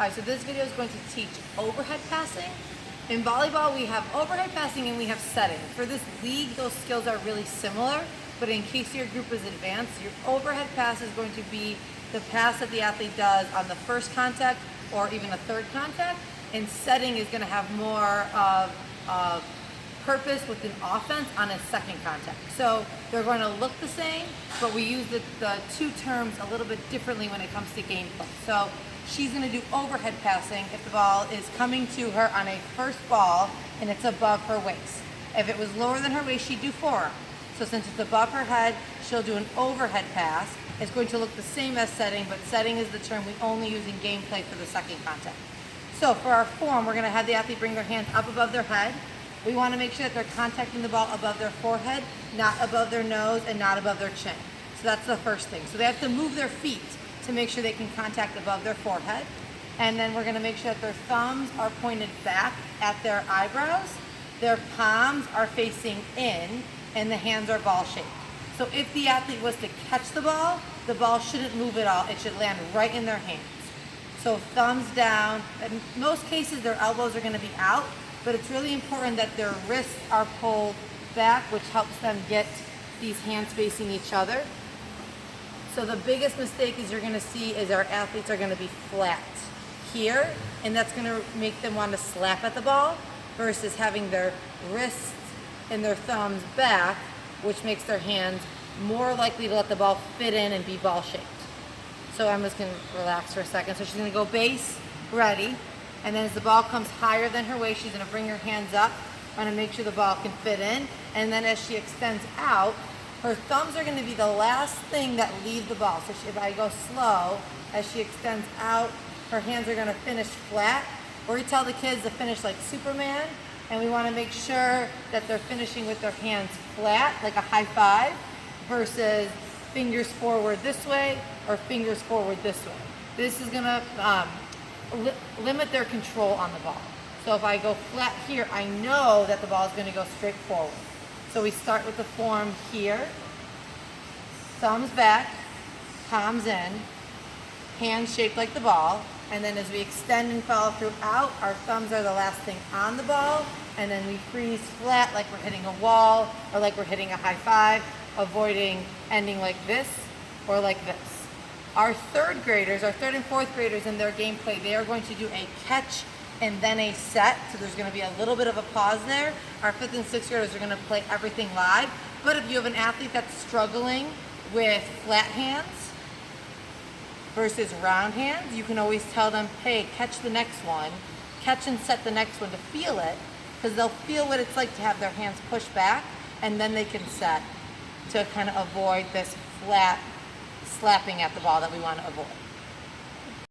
Alright, so this video is going to teach overhead passing. In volleyball, we have overhead passing and we have setting. For this league, those skills are really similar, but in case your group is advanced, your overhead pass is going to be the pass that the athlete does on the first contact or even a third contact, and setting is going to have more of purpose with an offense on a second contact. So they're going to look the same, but we use the two terms a little bit differently when it comes to gameplay. So she's going to do overhead passing if the ball is coming to her on a first ball and it's above her waist. If it was lower than her waist, she'd do forearm. So since it's above her head, she'll do an overhead pass. It's going to look the same as setting, but setting is the term we only use in gameplay for the second contact. So for our form, we're going to have the athlete bring their hands up above their head. We want to make sure that they're contacting the ball above their forehead, not above their nose, and not above their chin. So that's the first thing. So they have to move their feet to make sure they can contact above their forehead. And then we're going to make sure that their thumbs are pointed back at their eyebrows, their palms are facing in, and the hands are ball shaped. So if the athlete was to catch the ball shouldn't move at all. It should land right in their hands. So thumbs down. In most cases, their elbows are going to be out, but it's really important that their wrists are pulled back, which helps them get these hands facing each other. So the biggest mistake is you're going to see is our athletes are going to be flat here, and that's going to make them want to slap at the ball versus having their wrists and their thumbs back, which makes their hands more likely to let the ball fit in and be ball shaped. So Emma's going to relax for a second. So she's going to go base, ready, and then as the ball comes higher than her waist, she's going to bring her hands up, trying to make sure the ball can fit in, and then as she extends out, her thumbs are going to be the last thing that leave the ball. So if I go slow, as she extends out, her hands are going to finish flat. Or we tell the kids to finish like Superman, and we want to make sure that they're finishing with their hands flat, like a high five, versus fingers forward this way or fingers forward this way. This is going to limit their control on the ball. So if I go flat here, I know that the ball is going to go straight forward. So we start with the form here, thumbs back, palms in, hands shaped like the ball, and then as we extend and follow throughout, our thumbs are the last thing on the ball, and then we freeze flat like we're hitting a wall or like we're hitting a high five, avoiding ending like this or like this. Our third and fourth graders in their gameplay, they are going to do a catch and then a set, so there's going to be a little bit of a pause there. Our fifth and sixth graders are going to play everything live, but if you have an athlete that's struggling with flat hands versus round hands, you can always tell them, hey, catch the next one, catch and set the next one to feel it, because they'll feel what it's like to have their hands pushed back, and then they can set to kind of avoid this flat slapping at the ball that we want to avoid.